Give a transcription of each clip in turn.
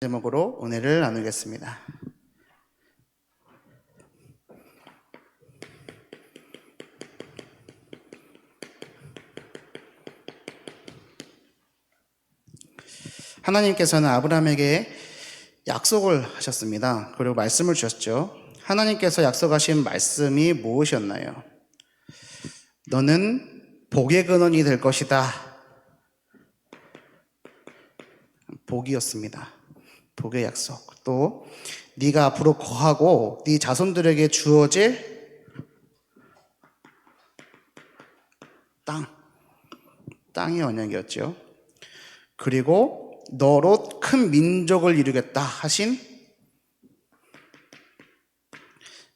제목으로 은혜를 나누겠습니다. 하나님께서는 아브라함에게 약속을 하셨습니다. 그리고 말씀을 주셨죠. 하나님께서 약속하신 말씀이 무엇이었나요? 너는 복의 근원이 될 것이다. 복이었습니다. 복의 약속. 또 네가 앞으로 거하고 네 자손들에게 주어질 땅의 언약이었죠. 그리고 너로 큰 민족을 이루겠다 하신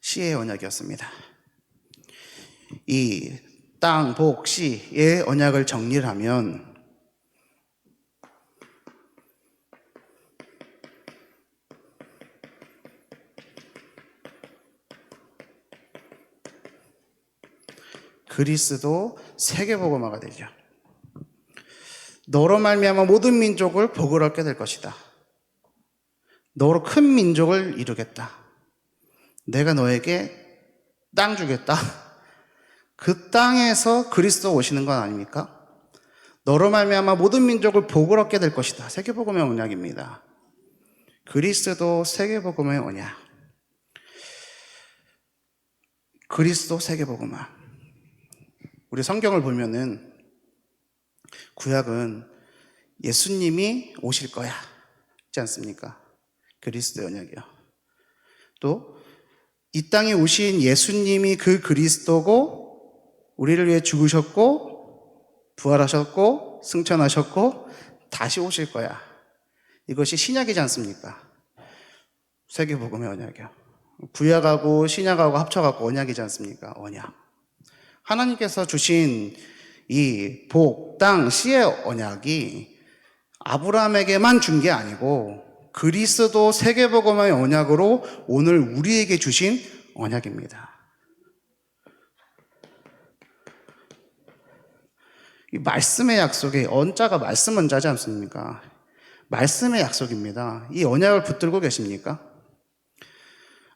시의 언약이었습니다. 이 땅, 복, 시의 언약을 정리를 하면 그리스도 세계복음화가 되죠. 너로 말미암아 모든 민족을 복을 얻게 될 것이다. 너로 큰 민족을 이루겠다. 내가 너에게 땅 주겠다. 그 땅에서 그리스도 오시는 건 아닙니까? 너로 말미암아 모든 민족을 복을 얻게 될 것이다. 세계복음의 언약입니다. 그리스도 세계복음의 언약. 그리스도 세계복음화. 우리 성경을 보면은 구약은 예수님이 오실 거야 있지 않습니까? 그리스도의 언약이요. 또 이 땅에 오신 예수님이 그 그리스도고 우리를 위해 죽으셨고 부활하셨고 승천하셨고 다시 오실 거야. 이것이 신약이지 않습니까? 세계복음의 언약이요. 구약하고 신약하고 합쳐갖고 언약이지 않습니까? 언약. 하나님께서 주신 이 복, 땅, 씨의 언약이 아브라함에게만 준 게 아니고 그리스도 세계복음의 언약으로 오늘 우리에게 주신 언약입니다. 이 말씀의 약속에 언자가 말씀 언자지 않습니까? 말씀의 약속입니다. 이 언약을 붙들고 계십니까?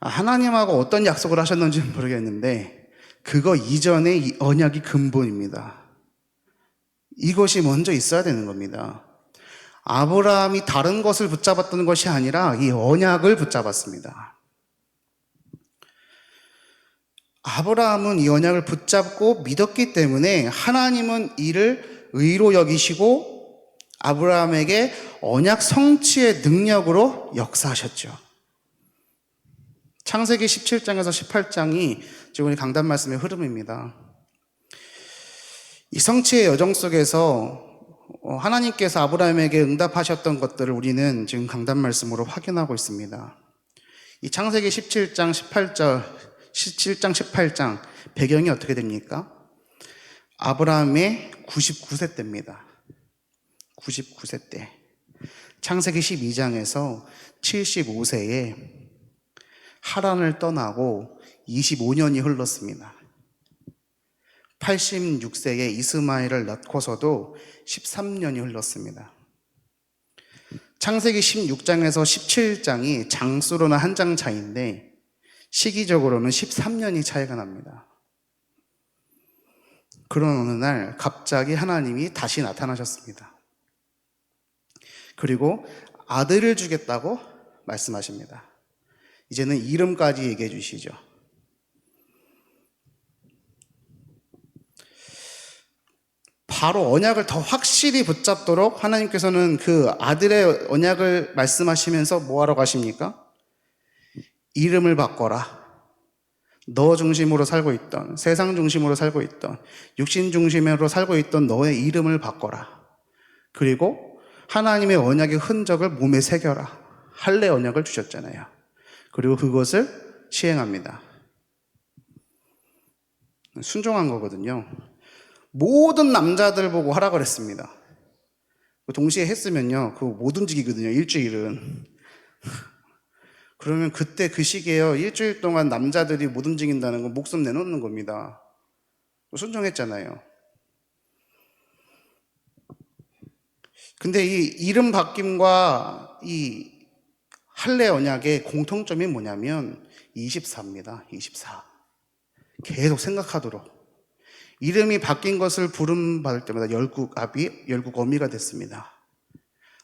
하나님하고 어떤 약속을 하셨는지는 모르겠는데 그거 이전에 이 언약이 근본입니다. 이것이 먼저 있어야 되는 겁니다. 아브라함이 다른 것을 붙잡았던 것이 아니라 이 언약을 붙잡았습니다. 아브라함은 이 언약을 붙잡고 믿었기 때문에 하나님은 이를 의로 여기시고 아브라함에게 언약 성취의 능력으로 역사하셨죠. 창세기 17장에서 18장이 지금 우리 강단 말씀의 흐름입니다. 이 성취의 여정 속에서 하나님께서 아브라함에게 응답하셨던 것들을 우리는 지금 강단 말씀으로 확인하고 있습니다. 이 창세기 17장 18장 배경이 어떻게 됩니까? 아브라함의 99세 때입니다. 99세 때. 창세기 12장에서 75세에 하란을 떠나고 25년이 흘렀습니다. 86세에 이스마엘을 낳고서도 13년이 흘렀습니다. 창세기 16장에서 17장이 장수로는 한 장 차이인데 시기적으로는 13년이 차이가 납니다. 그런 어느 날 갑자기 하나님이 다시 나타나셨습니다. 그리고 아들을 주겠다고 말씀하십니다. 이제는 이름까지 얘기해 주시죠. 바로 언약을 더 확실히 붙잡도록 하나님께서는 그 아들의 언약을 말씀하시면서 뭐하러 가십니까? 이름을 바꿔라. 너 중심으로 살고 있던, 세상 중심으로 살고 있던, 육신 중심으로 살고 있던 너의 이름을 바꿔라. 그리고 하나님의 언약의 흔적을 몸에 새겨라. 할례 언약을 주셨잖아요. 그리고 그것을 시행합니다. 순종한 거거든요. 모든 남자들 보고 하라 그랬습니다. 동시에 했으면요, 그거 못 움직이거든요, 일주일은. 그러면 그때 그 시기에요, 일주일 동안 남자들이 못 움직인다는 건 목숨 내놓는 겁니다. 순종했잖아요. 근데 이 이름 바뀜과 이 할례 언약의 공통점이 뭐냐면 24입니다. 24. 계속 생각하도록. 이름이 바뀐 것을 부름받을 때마다 열국압이 열국어미가 됐습니다.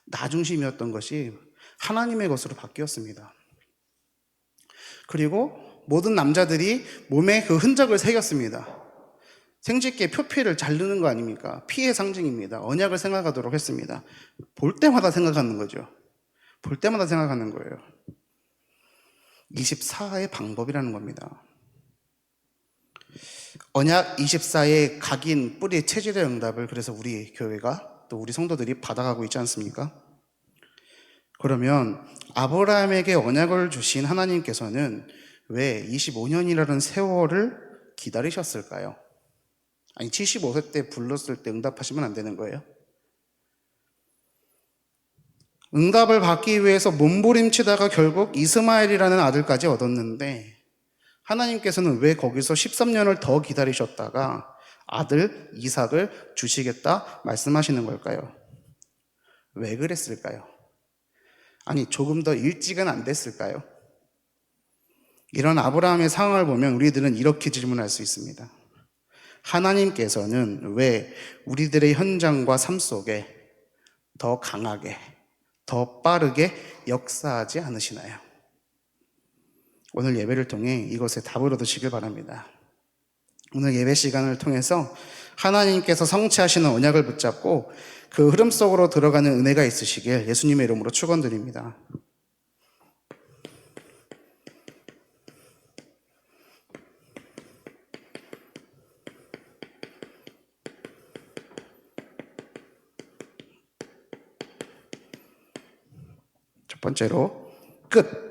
나 중심이었던 것이 하나님의 것으로 바뀌었습니다. 그리고 모든 남자들이 몸에 그 흔적을 새겼습니다. 생쥐께 표피를 자르는 거 아닙니까? 피의 상징입니다. 언약을 생각하도록 했습니다. 볼 때마다 생각하는 거죠. 볼 때마다 생각하는 거예요. 24의 방법이라는 겁니다. 언약 24의 각인 뿌리 체질의 응답을 그래서 우리 교회가 또 우리 성도들이 받아가고 있지 않습니까? 그러면 아브라함에게 언약을 주신 하나님께서는 왜 25년이라는 세월을 기다리셨을까요? 아니 75세 때 불렀을 때 응답하시면 안 되는 거예요? 응답을 받기 위해서 몸부림치다가 결국 이스마엘이라는 아들까지 얻었는데 하나님께서는 왜 거기서 13년을 더 기다리셨다가 아들 이삭을 주시겠다 말씀하시는 걸까요? 왜 그랬을까요? 아니 조금 더 일찍은 안 됐을까요? 이런 아브라함의 상황을 보면 우리들은 이렇게 질문할 수 있습니다. 하나님께서는 왜 우리들의 현장과 삶 속에 더 강하게, 더 빠르게 역사하지 않으시나요? 오늘 예배를 통해 이것에 답을 얻으시길 바랍니다. 오늘 예배 시간을 통해서 하나님께서 성취하시는 언약을 붙잡고 그 흐름 속으로 들어가는 은혜가 있으시길 예수님의 이름으로 축원드립니다. 첫 번째로 끝.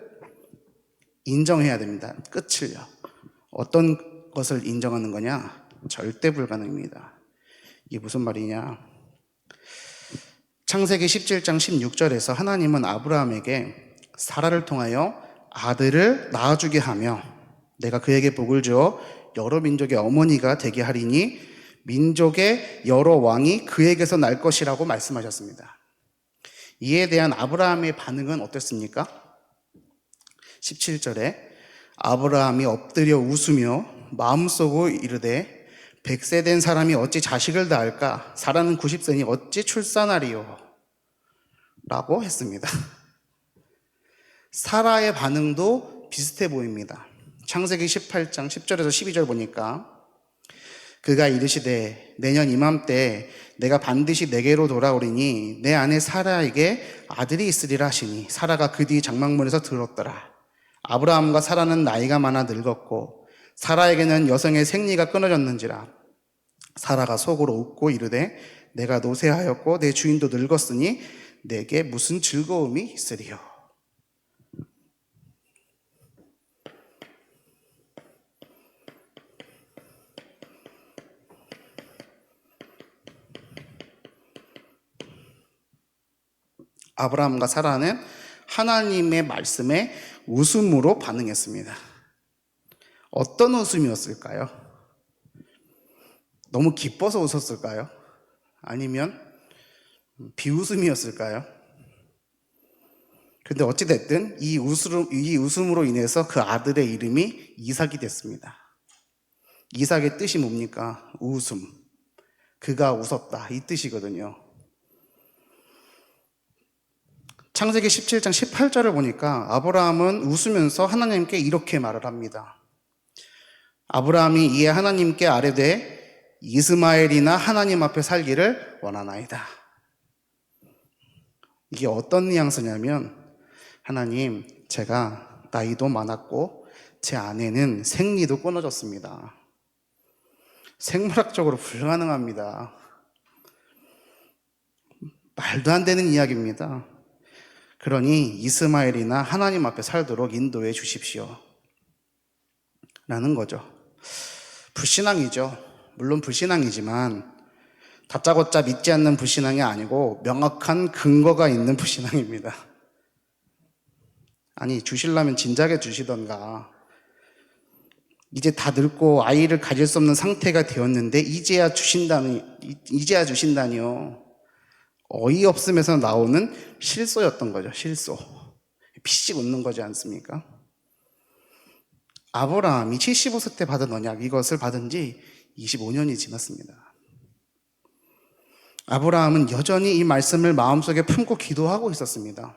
인정해야 됩니다. 끝을요. 어떤 것을 인정하는 거냐? 절대 불가능입니다. 이게 무슨 말이냐? 창세기 17장 16절에서 하나님은 아브라함에게 사라를 통하여 아들을 낳아주게 하며 내가 그에게 복을 주어 여러 민족의 어머니가 되게 하리니 민족의 여러 왕이 그에게서 날 것이라고 말씀하셨습니다. 이에 대한 아브라함의 반응은 어땠습니까? 17절에 아브라함이 엎드려 웃으며 마음속으로 이르되 100세 된 사람이 어찌 자식을 낳을까? 사라는 90세니 어찌 출산하리요? 라고 했습니다. 사라의 반응도 비슷해 보입니다. 창세기 18장 10절에서 12절 보니까 그가 이르시되 내년 이맘때 내가 반드시 내게로 돌아오리니 내 아내 사라에게 아들이 있으리라 하시니 사라가 그 뒤 장막문에서 들었더라. 아브라함과 사라는 나이가 많아 늙었고 사라에게는 여성의 생리가 끊어졌는지라. 사라가 속으로 웃고 이르되 내가 노쇠하였고 내 주인도 늙었으니 내게 무슨 즐거움이 있으리요. 아브라함과 사라는 하나님의 말씀에 웃음으로 반응했습니다. 어떤 웃음이었을까요? 너무 기뻐서 웃었을까요? 아니면 비웃음이었을까요? 근데 어찌됐든 이 웃음으로 인해서 그 아들의 이름이 이삭이 됐습니다. 이삭의 뜻이 뭡니까? 웃음. 그가 웃었다. 이 뜻이거든요. 창세기 17장 18절을 보니까 아브라함은 웃으면서 하나님께 이렇게 말을 합니다. 아브라함이 이에 하나님께 아뢰되 이스마엘이나 하나님 앞에 살기를 원하나이다. 이게 어떤 뉘앙스냐면 하나님, 제가 나이도 많았고 제 아내는 생리도 끊어졌습니다. 생물학적으로 불가능합니다. 말도 안 되는 이야기입니다. 그러니 이스마엘이나 하나님 앞에 살도록 인도해 주십시오. 라는 거죠. 불신앙이죠. 물론 불신앙이지만 다짜고짜 믿지 않는 불신앙이 아니고 명확한 근거가 있는 불신앙입니다. 아니, 주시려면 진작에 주시던가. 이제 다 늙고 아이를 가질 수 없는 상태가 되었는데 이제야 주신다니요. 어이없음에서 나오는 실소였던 거죠. 실소. 피식 웃는 거지 않습니까? 아브라함이 75세 때 받은 언약, 이것을 받은 지 25년이 지났습니다. 아브라함은 여전히 이 말씀을 마음속에 품고 기도하고 있었습니다.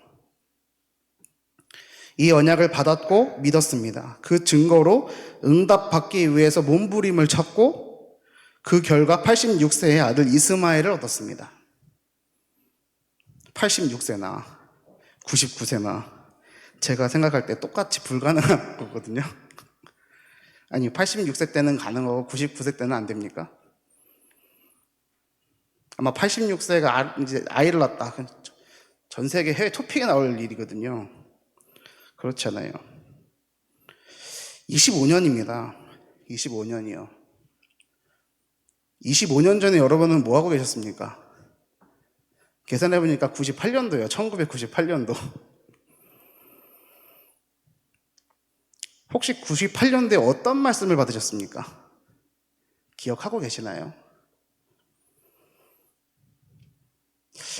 이 언약을 받았고 믿었습니다. 그 증거로 응답받기 위해서 몸부림을 쳤고 그 결과 86세의 아들 이스마엘을 얻었습니다. 86세나 99세나 제가 생각할 때 똑같이 불가능한 거거든요. 아니 86세 때는 가능하고 99세 때는 안 됩니까? 아마 86세가 이제 아이를 낳았다. 전 세계 해외 토픽에 나올 일이거든요. 그렇잖아요. 25년입니다. 25년이요. 25년 전에 여러분은 뭐 하고 계셨습니까? 계산해보니까 98년도예요. 1998년도. 혹시 98년도에 어떤 말씀을 받으셨습니까? 기억하고 계시나요?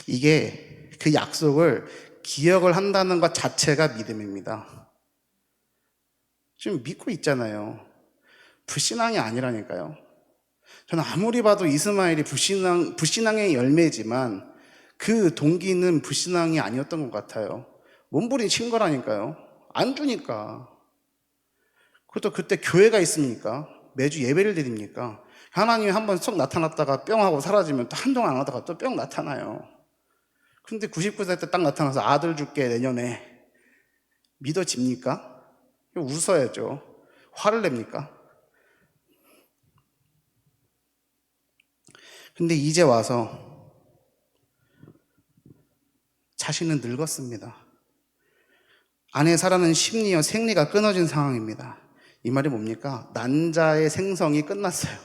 이게 그 약속을 기억을 한다는 것 자체가 믿음입니다. 지금 믿고 있잖아요. 불신앙이 아니라니까요. 저는 아무리 봐도 이스마엘이 불신앙의 열매지만 그 동기는 불신앙이 아니었던 것 같아요. 몸부림 친 거라니까요. 안 주니까. 그것도 그때 교회가 있습니까? 매주 예배를 드립니까? 하나님이 한번 쏙 나타났다가 뿅 하고 사라지면 또 한동안 안 하다가 또 뿅 나타나요. 근데 99세 때 딱 나타나서 아들 줄게 내년에 믿어집니까? 웃어야죠. 화를 냅니까? 근데 이제 와서 자신은 늙었습니다. 아내 사라는 심리와 생리가 끊어진 상황입니다. 이 말이 뭡니까? 난자의 생성이 끝났어요.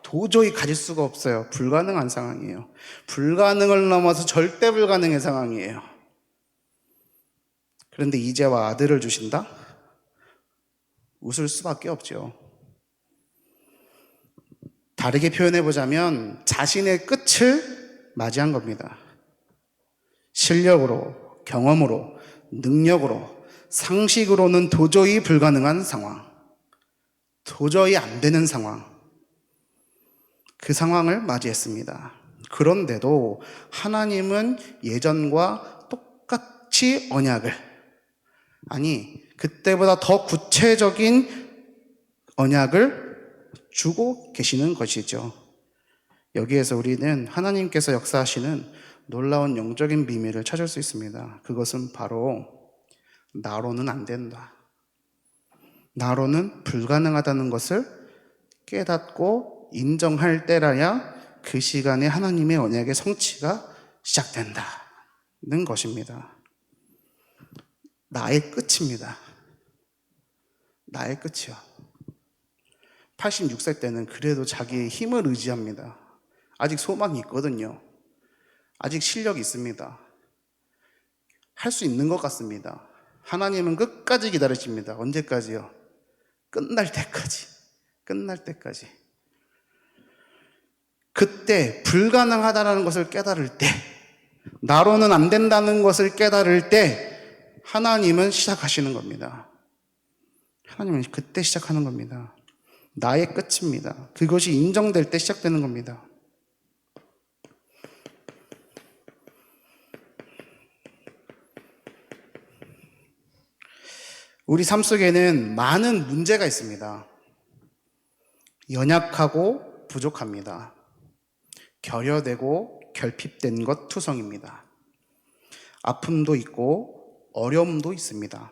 도저히 가질 수가 없어요. 불가능한 상황이에요. 불가능을 넘어서 절대 불가능의 상황이에요. 그런데 이제와 아들을 주신다? 웃을 수밖에 없죠. 다르게 표현해보자면 자신의 끝을 맞이한 겁니다. 실력으로, 경험으로, 능력으로, 상식으로는 도저히 불가능한 상황, 도저히 안 되는 상황, 그 상황을 맞이했습니다. 그런데도 하나님은 예전과 똑같이 언약을, 아니 그때보다 더 구체적인 언약을 주고 계시는 것이죠. 여기에서 우리는 하나님께서 역사하시는 놀라운 영적인 비밀을 찾을 수 있습니다. 그것은 바로 나로는 안 된다, 나로는 불가능하다는 것을 깨닫고 인정할 때라야 그 시간에 하나님의 언약의 성취가 시작된다는 것입니다. 나의 끝입니다. 나의 끝이요. 86세 때는 그래도 자기의 힘을 의지합니다. 아직 소망이 있거든요. 아직 실력이 있습니다. 할 수 있는 것 같습니다. 하나님은 끝까지 기다리십니다. 언제까지요? 끝날 때까지. 끝날 때까지. 그때 불가능하다는 것을 깨달을 때, 나로는 안 된다는 것을 깨달을 때 하나님은 시작하시는 겁니다. 하나님은 그때 시작하는 겁니다. 나의 끝입니다. 그것이 인정될 때 시작되는 겁니다. 우리 삶 속에는 많은 문제가 있습니다. 연약하고 부족합니다. 결여되고 결핍된 것 투성입니다. 아픔도 있고 어려움도 있습니다.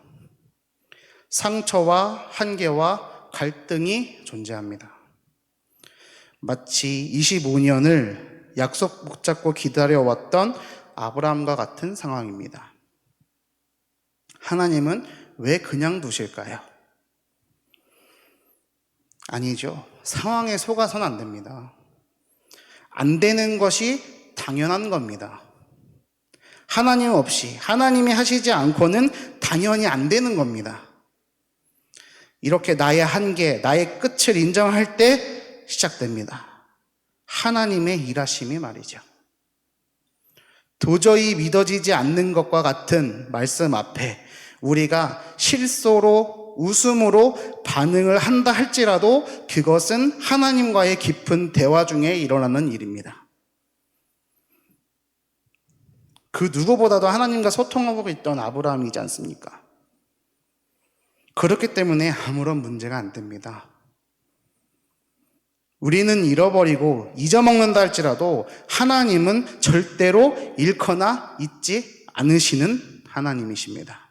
상처와 한계와 갈등이 존재합니다. 마치 25년을 약속 붙잡고 기다려왔던 아브라함과 같은 상황입니다. 하나님은 왜 그냥 두실까요? 아니죠. 상황에 속아서는 안 됩니다. 안 되는 것이 당연한 겁니다. 하나님 없이, 하나님이 하시지 않고는 당연히 안 되는 겁니다. 이렇게 나의 한계, 나의 끝을 인정할 때 시작됩니다. 하나님의 일하심이 말이죠. 도저히 믿어지지 않는 것과 같은 말씀 앞에 우리가 실소로 웃음으로 반응을 한다 할지라도 그것은 하나님과의 깊은 대화 중에 일어나는 일입니다. 그 누구보다도 하나님과 소통하고 있던 아브라함이지 않습니까? 그렇기 때문에 아무런 문제가 안 됩니다. 우리는 잃어버리고 잊어먹는다 할지라도 하나님은 절대로 잃거나 잊지 않으시는 하나님이십니다.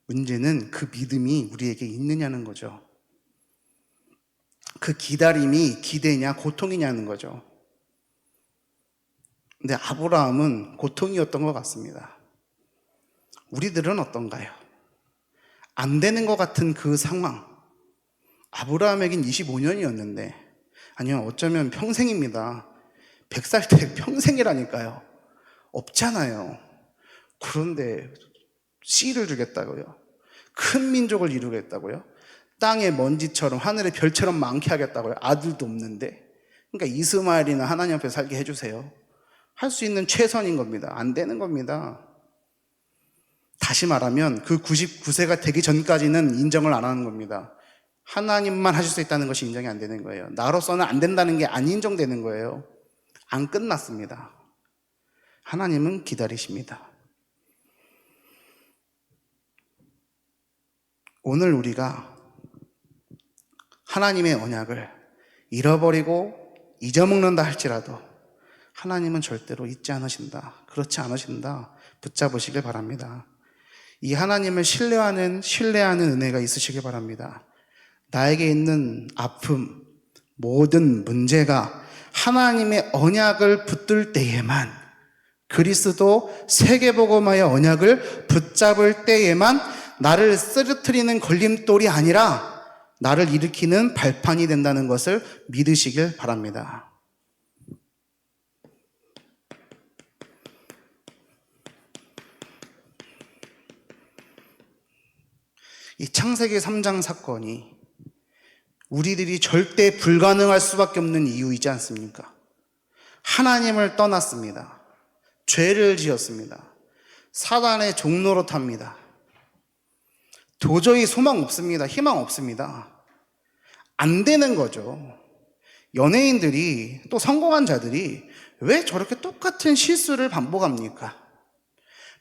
문제는 그 믿음이 우리에게 있느냐는 거죠. 그 기다림이 기대냐 고통이냐는 거죠. 근데 아브라함은 고통이었던 것 같습니다. 우리들은 어떤가요? 안 되는 것 같은 그 상황. 아브라함에겐 25년이었는데, 아니요, 어쩌면 평생입니다. 100살 때 평생이라니까요. 없잖아요. 그런데 씨를 주겠다고요. 큰 민족을 이루겠다고요. 땅의 먼지처럼 하늘의 별처럼 많게 하겠다고요. 아들도 없는데. 그러니까 이스마엘이나 하나님 앞에 살게 해주세요. 할 수 있는 최선인 겁니다. 안 되는 겁니다. 다시 말하면 그 99세가 되기 전까지는 인정을 안 하는 겁니다. 하나님만 하실 수 있다는 것이 인정이 안 되는 거예요. 나로서는 안 된다는 게 안 인정되는 거예요. 안 끝났습니다. 하나님은 기다리십니다. 오늘 우리가 하나님의 언약을 잃어버리고 잊어먹는다 할지라도 하나님은 절대로 잊지 않으신다. 그렇지 않으신다. 붙잡으시길 바랍니다. 이 하나님을 신뢰하는 은혜가 있으시길 바랍니다. 나에게 있는 아픔, 모든 문제가 하나님의 언약을 붙들 때에만, 그리스도 세계복음화의 언약을 붙잡을 때에만 나를 쓰러뜨리는 걸림돌이 아니라 나를 일으키는 발판이 된다는 것을 믿으시길 바랍니다. 이 창세기 3장 사건이 우리들이 절대 불가능할 수밖에 없는 이유이지 않습니까? 하나님을 떠났습니다. 죄를 지었습니다. 사단의 종로로 탑니다. 도저히 소망 없습니다. 희망 없습니다. 안 되는 거죠. 연예인들이 또 성공한 자들이 왜 저렇게 똑같은 실수를 반복합니까?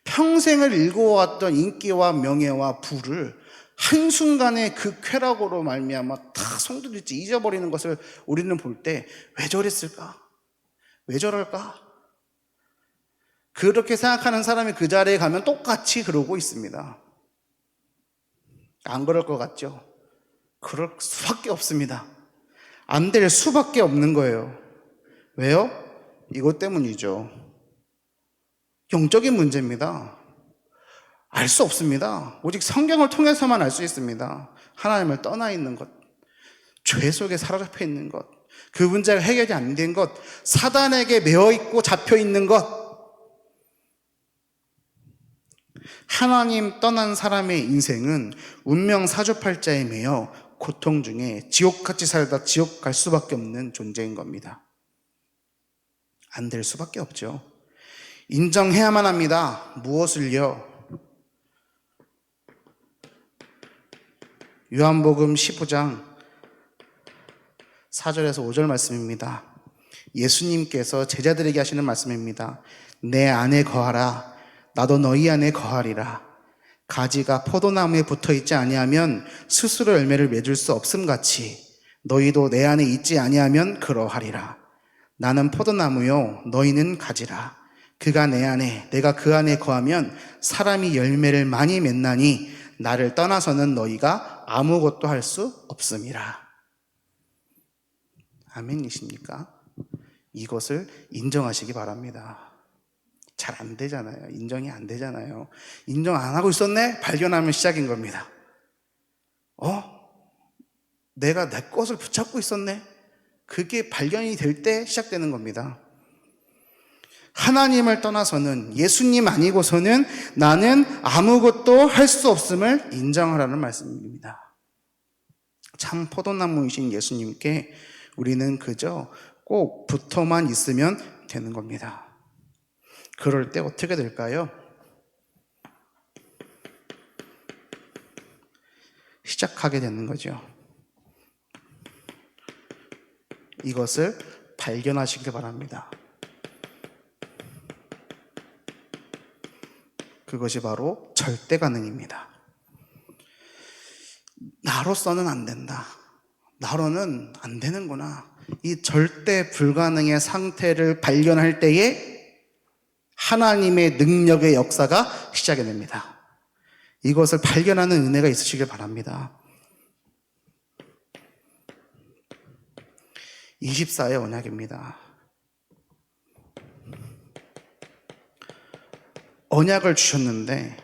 평생을 일궈왔던 인기와 명예와 부를 한순간에 그 쾌락으로 말미암아 다 송두리째 잊어버리는 것을 우리는 볼 때 왜 저랬을까? 왜 저럴까? 그렇게 생각하는 사람이 그 자리에 가면 똑같이 그러고 있습니다. 안 그럴 것 같죠? 그럴 수밖에 없습니다. 안 될 수밖에 없는 거예요. 왜요? 이것 때문이죠. 영적인 문제입니다. 알 수 없습니다. 오직 성경을 통해서만 알 수 있습니다. 하나님을 떠나 있는 것, 죄 속에 사로잡혀 있는 것, 그 문제가 해결이 안 된 것, 사단에게 매어 있고 잡혀 있는 것. 하나님 떠난 사람의 인생은 운명 사주팔자에 매여 고통 중에 지옥같이 살다 지옥 갈 수밖에 없는 존재인 겁니다. 안 될 수밖에 없죠. 인정해야만 합니다. 무엇을요? 요한복음 15장 4절에서 5절 말씀입니다. 예수님께서 제자들에게 하시는 말씀입니다. 내 안에 거하라. 나도 너희 안에 거하리라. 가지가 포도나무에 붙어있지 아니하면 스스로 열매를 맺을 수 없음같이 너희도 내 안에 있지 아니하면 그러하리라. 나는 포도나무요 너희는 가지라. 그가 내 안에 내가 그 안에 거하면 사람이 열매를 많이 맺나니 나를 떠나서는 너희가 아무것도 할 수 없음이라. 아멘이십니까? 이것을 인정하시기 바랍니다. 잘 안 되잖아요. 인정이 안 되잖아요. 인정 안 하고 있었네? 발견하면 시작인 겁니다. 내가 내 것을 붙잡고 있었네? 그게 발견이 될 때 시작되는 겁니다. 하나님을 떠나서는, 예수님 아니고서는 나는 아무것도 할 수 없음을 인정하라는 말씀입니다. 참 포도나무이신 예수님께 우리는 그저 꼭 붙어만 있으면 되는 겁니다. 그럴 때 어떻게 될까요? 시작하게 되는 거죠. 이것을 발견하시길 바랍니다. 그것이 바로 절대 가능입니다. 나로서는 안 된다. 나로는 안 되는구나. 이 절대 불가능의 상태를 발견할 때에 하나님의 능력의 역사가 시작이 됩니다. 이것을 발견하는 은혜가 있으시길 바랍니다. 24의 언약입니다. 언약을 주셨는데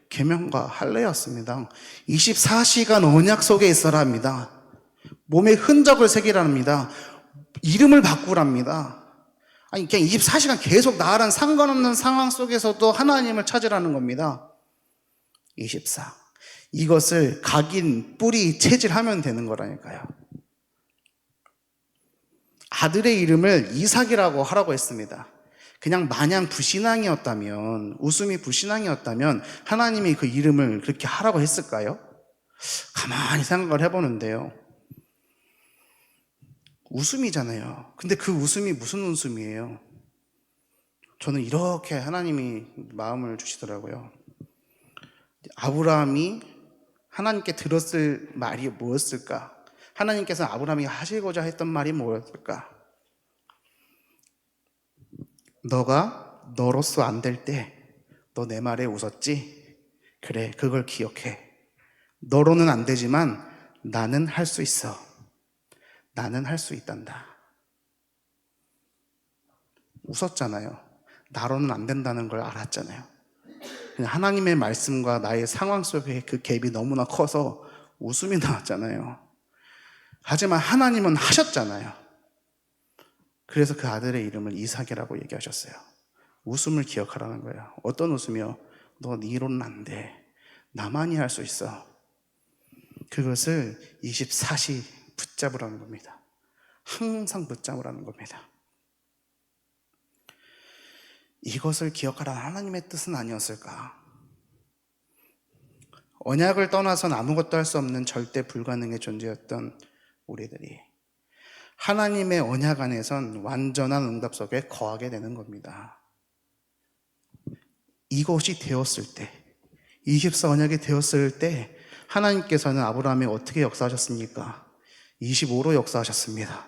계명과 할례였습니다. 24시간 언약 속에 있어라 합니다. 몸에 흔적을 새기랍니다. 이름을 바꾸랍니다. 아니 그냥 24시간 계속 나랑 상관없는 상황 속에서도 하나님을 찾으라는 겁니다. 24. 이것을 각인, 뿌리, 체질하면 되는 거라니까요. 아들의 이름을 이삭이라고 하라고 했습니다. 그냥 마냥 불신앙이었다면, 웃음이 불신앙이었다면 하나님이 그 이름을 그렇게 하라고 했을까요? 가만히 생각을 해보는데요. 웃음이잖아요. 근데 그 웃음이 무슨 웃음이에요? 저는 이렇게 하나님이 마음을 주시더라고요. 아브라함이 하나님께 들었을 말이 무엇일까? 하나님께서 아브라함이 하시고자 했던 말이 무엇일까? 너가 너로서 안 될 때 너 내 말에 웃었지? 그래, 그걸 기억해. 너로는 안 되지만 나는 할 수 있어. 나는 할 수 있단다. 웃었잖아요. 나로는 안 된다는 걸 알았잖아요. 하나님의 말씀과 나의 상황 속에 그 갭이 너무나 커서 웃음이 나왔잖아요. 하지만 하나님은 하셨잖아요. 그래서 그 아들의 이름을 이삭이라고 얘기하셨어요. 웃음을 기억하라는 거예요. 어떤 웃음이요? 너 니로는 안 돼. 나만이 할 수 있어. 그것을 24시 붙잡으라는 겁니다. 항상 붙잡으라는 겁니다. 이것을 기억하라는 하나님의 뜻은 아니었을까? 언약을 떠나선 아무것도 할 수 없는 절대 불가능의 존재였던 우리들이 하나님의 언약 안에선 완전한 응답 속에 거하게 되는 겁니다. 이것이 되었을 때, 24 언약이 되었을 때 하나님께서는 아브라함에 어떻게 역사하셨습니까? 25로 역사하셨습니다.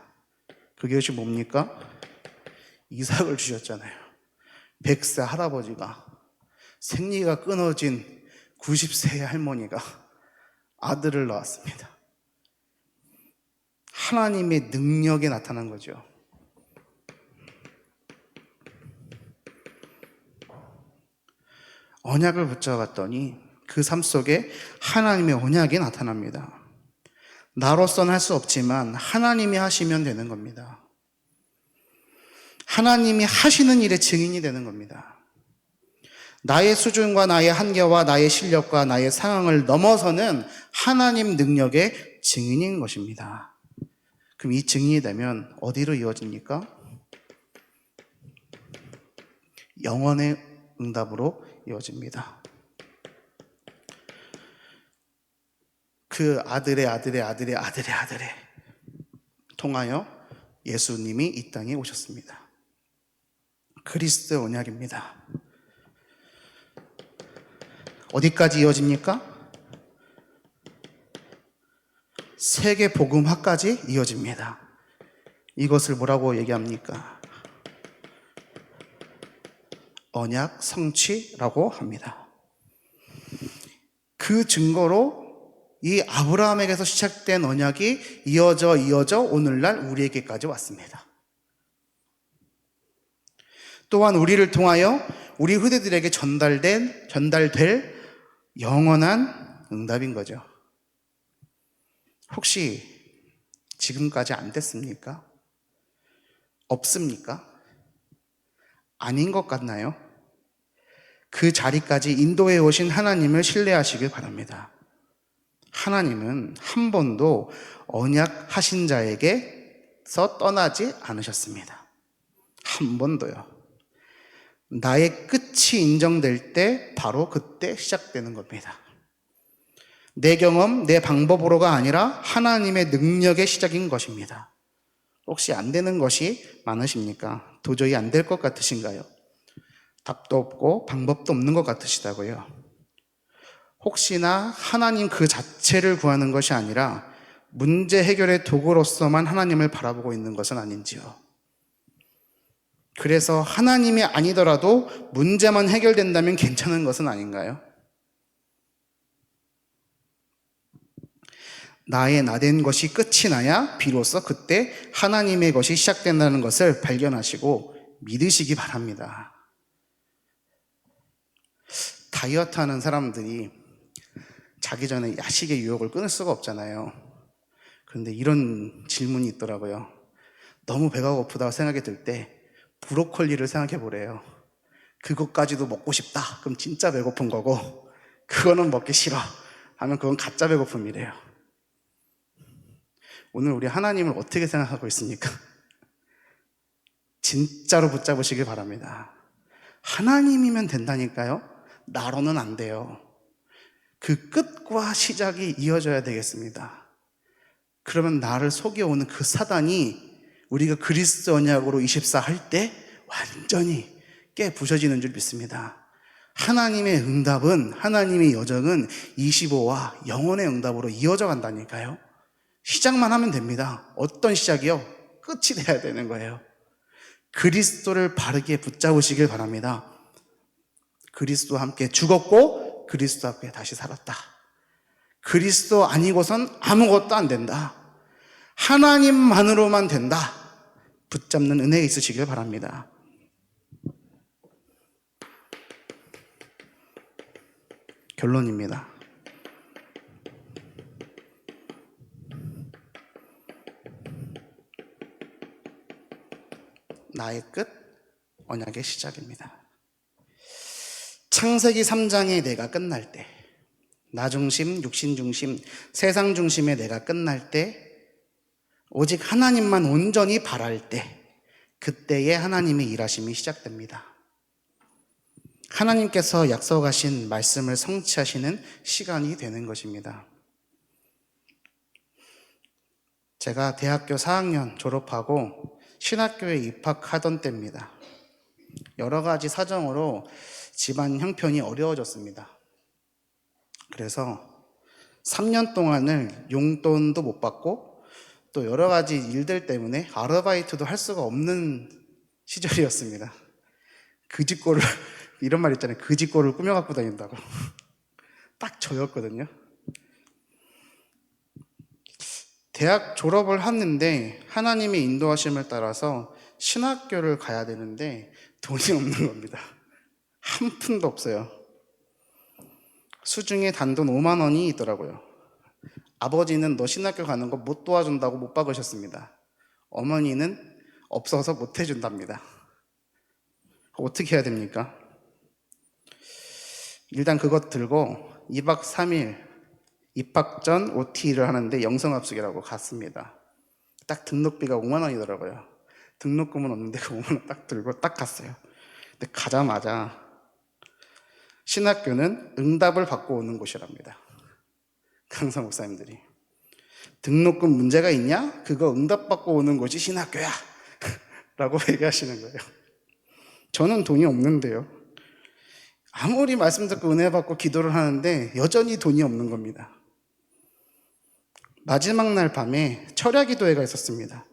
그것이 뭡니까? 이삭을 주셨잖아요. 100세 할아버지가, 생리가 끊어진 90세의 할머니가 아들을 낳았습니다. 하나님의 능력이 나타난 거죠. 언약을 붙잡았더니 그 삶 속에 하나님의 언약이 나타납니다. 나로서는 할 수 없지만 하나님이 하시면 되는 겁니다. 하나님이 하시는 일의 증인이 되는 겁니다. 나의 수준과 나의 한계와 나의 실력과 나의 상황을 넘어서는 하나님 능력의 증인인 것입니다. 그럼 이 증인이 되면 어디로 이어집니까? 영원의 응답으로 이어집니다. 그 아들의 아들의 아들의 아들의 아들의 통하여 예수님이 이 땅에 오셨습니다. 그리스도의 언약입니다. 어디까지 이어집니까? 세계 복음화까지 이어집니다. 이것을 뭐라고 얘기합니까? 언약 성취라고 합니다. 그 증거로 이 아브라함에게서 시작된 언약이 이어져 오늘날 우리에게까지 왔습니다. 또한 우리를 통하여 우리 후대들에게 전달될 영원한 응답인 거죠. 혹시 지금까지 안 됐습니까? 없습니까? 아닌 것 같나요? 그 자리까지 인도해 오신 하나님을 신뢰하시길 바랍니다. 하나님은 한 번도 언약하신 자에게서 떠나지 않으셨습니다. 한 번도요. 나의 끝이 인정될 때 바로 그때 시작되는 겁니다. 내 경험, 내 방법으로가 아니라 하나님의 능력의 시작인 것입니다. 혹시 안 되는 것이 많으십니까? 도저히 안 될 것 같으신가요? 답도 없고 방법도 없는 것 같으시다고요? 혹시나 하나님 그 자체를 구하는 것이 아니라 문제 해결의 도구로서만 하나님을 바라보고 있는 것은 아닌지요? 그래서 하나님이 아니더라도 문제만 해결된다면 괜찮은 것은 아닌가요? 나의 나된 것이 끝이 나야 비로소 그때 하나님의 것이 시작된다는 것을 발견하시고 믿으시기 바랍니다. 다이어트 하는 사람들이 자기 전에 야식의 유혹을 끊을 수가 없잖아요. 그런데 이런 질문이 있더라고요. 너무 배가 고프다고 생각이 들 때 브로콜리를 생각해 보래요. 그것까지도 먹고 싶다. 그럼 진짜 배고픈 거고, 그거는 먹기 싫어 하면 그건 가짜 배고픔이래요. 오늘 우리 하나님을 어떻게 생각하고 있습니까? 진짜로 붙잡으시길 바랍니다. 하나님이면 된다니까요. 나로는 안 돼요. 그 끝과 시작이 이어져야 되겠습니다. 그러면 나를 속여오는 그 사단이 우리가 그리스도 언약으로 24 할 때 완전히 깨 부셔지는 줄 믿습니다. 하나님의 응답은, 하나님의 여정은 25와 영원의 응답으로 이어져 간다니까요. 시작만 하면 됩니다. 어떤 시작이요? 끝이 돼야 되는 거예요. 그리스도를 바르게 붙잡으시길 바랍니다. 그리스도와 함께 죽었고 그리스도와 함께 다시 살았다. 그리스도 아니고선 아무것도 안 된다. 하나님만으로만 된다. 붙잡는 은혜 있으시길 바랍니다. 결론입니다. 나의 끝, 언약의 시작입니다. 창세기 3장의 내가 끝날 때, 나 중심, 육신 중심, 세상 중심의 내가 끝날 때, 오직 하나님만 온전히 바랄 때, 그때에 하나님의 일하심이 시작됩니다. 하나님께서 약속하신 말씀을 성취하시는 시간이 되는 것입니다. 제가 대학교 4학년 졸업하고 신학교에 입학하던 때입니다. 여러 가지 사정으로 집안 형편이 어려워졌습니다. 그래서 3년 동안을 용돈도 못 받고 또 여러 가지 일들 때문에 아르바이트도 할 수가 없는 시절이었습니다. 그지꼴을, 이런 말 있잖아요. 그지꼴을 꾸며 갖고 다닌다고. 딱 저였거든요. 대학 졸업을 했는데 하나님의 인도하심을 따라서 신학교를 가야 되는데 돈이 없는 겁니다. 한 푼도 없어요. 수중에 단돈 5만 원이 있더라고요. 아버지는 너 신학교 가는 거 못 도와준다고 못 박으셨습니다. 어머니는 없어서 못 해준답니다. 어떻게 해야 됩니까? 일단 그것 들고 2박 3일 입학 전 OT를 하는데 영성합숙이라고 갔습니다. 딱 등록비가 5만 원이더라고요. 등록금은 없는데 그 5만 원 딱 들고 딱 갔어요. 근데 가자마자 신학교는 응답을 받고 오는 곳이랍니다. 강사 목사님들이. 등록금 문제가 있냐? 그거 응답받고 오는 곳이 신학교야. 라고 얘기하시는 거예요. 저는 돈이 없는데요. 아무리 말씀 듣고 은혜 받고 기도를 하는데 여전히 돈이 없는 겁니다. 마지막 날 밤에 철야 기도회가 있었습니다.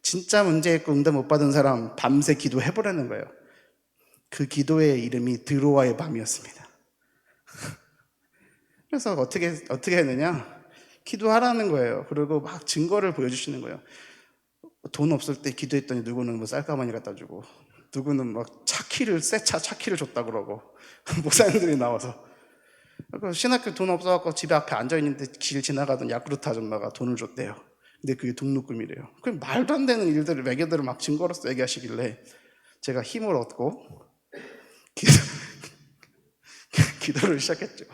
진짜 문제 있고 응답 못 받은 사람 밤새 기도해보라는 거예요. 그 기도회의 이름이 드로아의 밤이었습니다. 그래서 어떻게 했느냐? 기도하라는 거예요. 그리고 막 증거를 보여주시는 거예요. 돈 없을 때 기도했더니 누구는 뭐 쌀가마니 갖다 주고, 누구는 막 새 차 차키를 줬다 그러고, 목사님들이 나와서. 신학교 돈 없어갖고 집에 앞에 앉아있는데 길 지나가던 야쿠르트 아줌마가 돈을 줬대요. 근데 그게 등록금이래요. 그럼 말도 안 되는 일들을, 매개들을 막 증거로서 얘기하시길래 제가 힘을 얻고 기도를 시작했죠.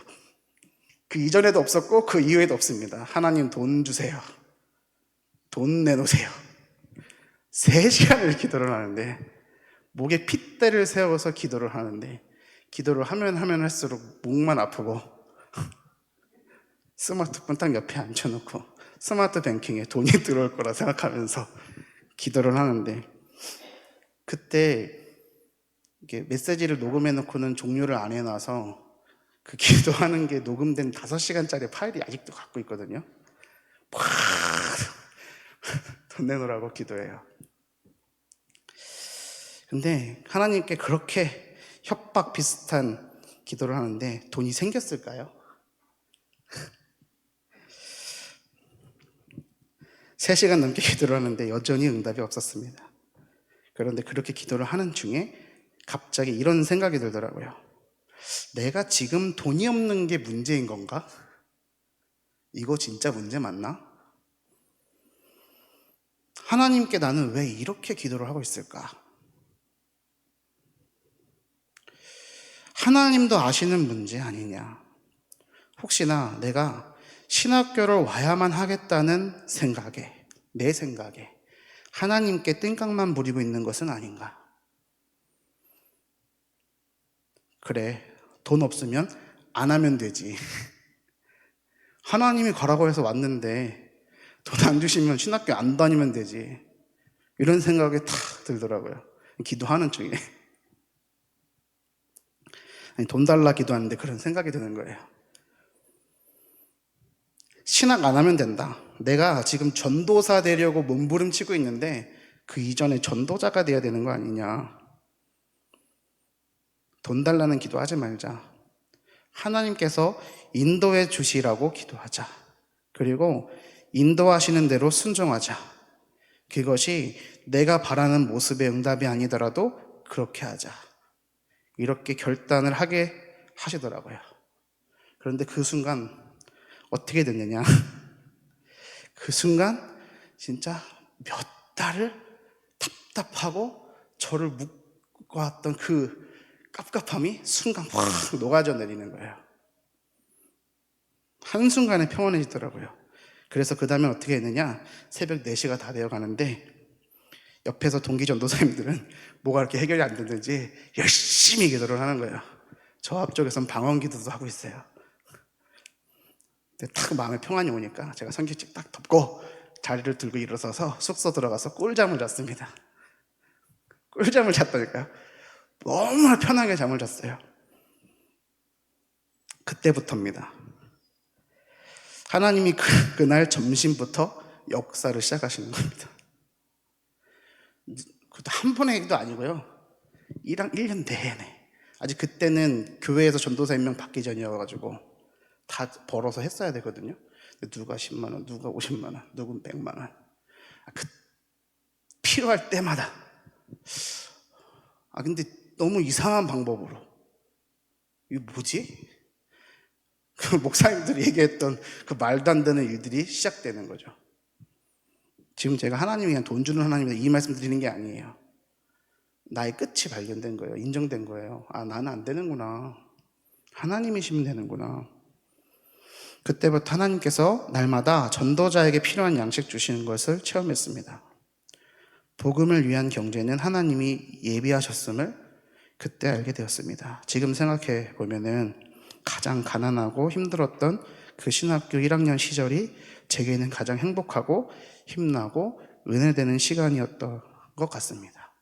그 이전에도 없었고 그 이후에도 없습니다. 하나님 돈 주세요. 돈 내놓으세요. 3시간을 기도를 하는데, 목에 핏대를 세워서 기도를 하는데, 기도를 하면 할수록 목만 아프고 스마트폰 딱 옆에 앉혀놓고 스마트 뱅킹에 돈이 들어올 거라 생각하면서 기도를 하는데, 그때 이게 메시지를 녹음해 놓고는 종료를 안 해놔서 그 기도하는 게 녹음된 5시간짜리 파일이 아직도 갖고 있거든요. 돈 내놓으라고 기도해요. 근데 하나님께 그렇게 협박 비슷한 기도를 하는데 돈이 생겼을까요? 3시간 넘게 기도를 하는데 여전히 응답이 없었습니다. 그런데 그렇게 기도를 하는 중에 갑자기 이런 생각이 들더라고요. 내가 지금 돈이 없는 게 문제인 건가? 이거 진짜 문제 맞나? 하나님께 나는 왜 이렇게 기도를 하고 있을까? 하나님도 아시는 문제 아니냐? 혹시나 내가 신학교를 와야만 하겠다는 생각에, 내 생각에 하나님께 땡깡만 부리고 있는 것은 아닌가? 그래, 돈 없으면 안 하면 되지. 하나님이 가라고 해서 왔는데 돈 안 주시면 신학교 안 다니면 되지. 이런 생각이 탁 들더라고요. 기도하는 중에. 아니, 돈 달라 기도하는데 그런 생각이 드는 거예요. 신학 안 하면 된다. 내가 지금 전도사 되려고 몸부림치고 있는데 그 이전에 전도자가 돼야 되는 거 아니냐. 돈 달라는 기도하지 말자. 하나님께서 인도해 주시라고 기도하자. 그리고 인도하시는 대로 순종하자. 그것이 내가 바라는 모습의 응답이 아니더라도 그렇게 하자. 이렇게 결단을 하게 하시더라고요. 그런데 그 순간 어떻게 됐느냐? 그 순간 진짜 몇 달을 답답하고 저를 묶어왔던 그 깝깝함이 순간 확 녹아져 내리는 거예요. 한순간에 평온해지더라고요. 그래서 그 다음에 어떻게 했느냐? 새벽 4시가 다 되어 가는데 옆에서 동기 전도사님들은 뭐가 이렇게 해결이 안 되는지 열심히 기도를 하는 거예요. 저 앞쪽에서는 방언 기도도 하고 있어요. 근데 딱 마음에 평안이 오니까 제가 성경책 딱 덮고 자리를 들고 일어서서 숙소 들어가서 꿀잠을 잤습니다. 꿀잠을 잤다니까요. 너무나 편하게 잠을 잤어요. 그때부터입니다. 하나님이 그날 점심부터 역사를 시작하시는 겁니다. 그것도 한 번의 얘기도 아니고요. 1년 내내. 아직 그때는 교회에서 전도사 1명 받기 전이어가지고 다 벌어서 했어야 되거든요. 누가 10만 원, 누가 50만 원, 누군 100만 원. 필요할 때마다. 근데 너무 이상한 방법으로. 이게 뭐지? 그 목사님들이 얘기했던 그 말도 안 되는 일들이 시작되는 거죠. 지금 제가 하나님이 그냥 돈 주는 하나님인데 이 말씀 드리는 게 아니에요. 나의 끝이 발견된 거예요. 인정된 거예요. 나는 안 되는구나. 하나님이시면 되는구나. 그때부터 하나님께서 날마다 전도자에게 필요한 양식 주시는 것을 체험했습니다. 복음을 위한 경제는 하나님이 예비하셨음을 그때 알게 되었습니다. 지금 생각해 보면은 가장 가난하고 힘들었던 그 신학교 1학년 시절이 제게는 가장 행복하고 힘나고 은혜되는 시간이었던 것 같습니다.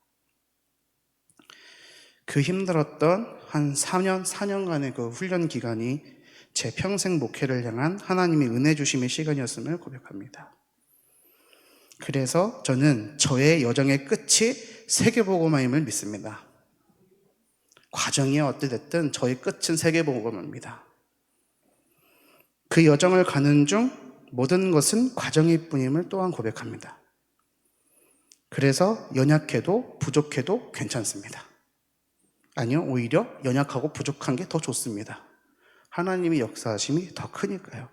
그 힘들었던 한 4년간의 그 훈련 기간이 제 평생 목회를 향한 하나님의 은혜 주심의 시간이었음을 고백합니다. 그래서 저는 저의 여정의 끝이 세계복음화임을 믿습니다. 과정이 어찌됐든 저의 끝은 세계복음화입니다. 그 여정을 가는 중 모든 것은 과정일 뿐임을 또한 고백합니다. 그래서 연약해도 부족해도 괜찮습니다. 아니요, 오히려 연약하고 부족한 게 더 좋습니다. 하나님의 역사하심이 더 크니까요.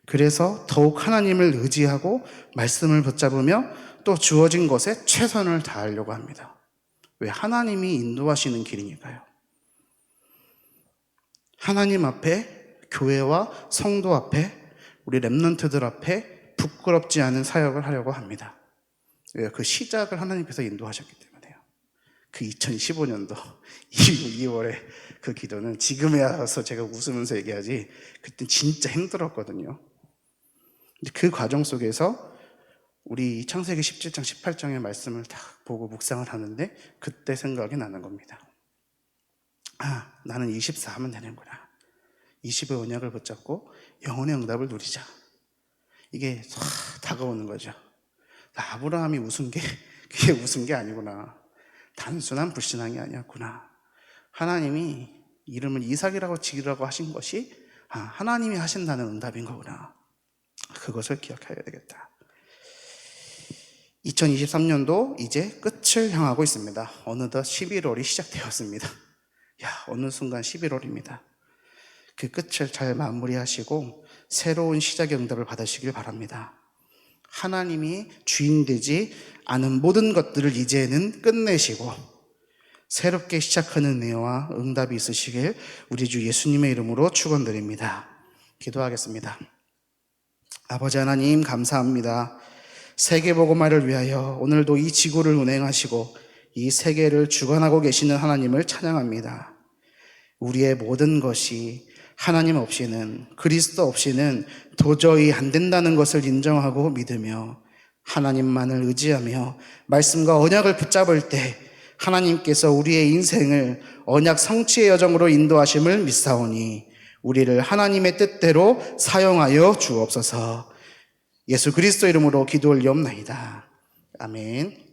그래서 더욱 하나님을 의지하고 말씀을 붙잡으며 또 주어진 것에 최선을 다하려고 합니다. 왜? 하나님이 인도하시는 길이니까요. 하나님 앞에, 교회와 성도 앞에, 우리 렘넌트들 앞에 부끄럽지 않은 사역을 하려고 합니다. 왜요? 그 시작을 하나님께서 인도하셨기 때문에요. 그 2015년도 2월에 그 기도는 지금에 와서 제가 웃으면서 얘기하지 그때 진짜 힘들었거든요. 그 과정 속에서 우리 창세기 17장 18장의 말씀을 딱 보고 묵상을 하는데 그때 생각이 나는 겁니다. 아, 나는 24 하면 되는구나. 20의 언약을 붙잡고 영혼의 응답을 누리자. 이게 싹 다가오는 거죠. 아브라함이 웃은 게 그게 웃은 게 아니구나. 단순한 불신앙이 아니었구나. 하나님이 이름을 이삭이라고 지으라고 하신 것이 하나님이 하신다는 응답인 거구나. 그것을 기억해야 되겠다. 2023년도 이제 끝을 향하고 있습니다. 어느덧 11월이 시작되었습니다. 어느 순간 11월입니다. 그 끝을 잘 마무리하시고 새로운 시작의 응답을 받으시길 바랍니다. 하나님이 주인 되지 않은 모든 것들을 이제는 끝내시고 새롭게 시작하는 은혜와 응답이 있으시길 우리 주 예수님의 이름으로 축원드립니다. 기도하겠습니다. 아버지 하나님 감사합니다. 세계복음화를 위하여 오늘도 이 지구를 운행하시고 이 세계를 주관하고 계시는 하나님을 찬양합니다. 우리의 모든 것이 하나님 없이는, 그리스도 없이는 도저히 안 된다는 것을 인정하고 믿으며 하나님만을 의지하며 말씀과 언약을 붙잡을 때 하나님께서 우리의 인생을 언약 성취의 여정으로 인도하심을 믿사오니 우리를 하나님의 뜻대로 사용하여 주옵소서. 예수 그리스도 이름으로 기도 올리옵나이다. 아멘.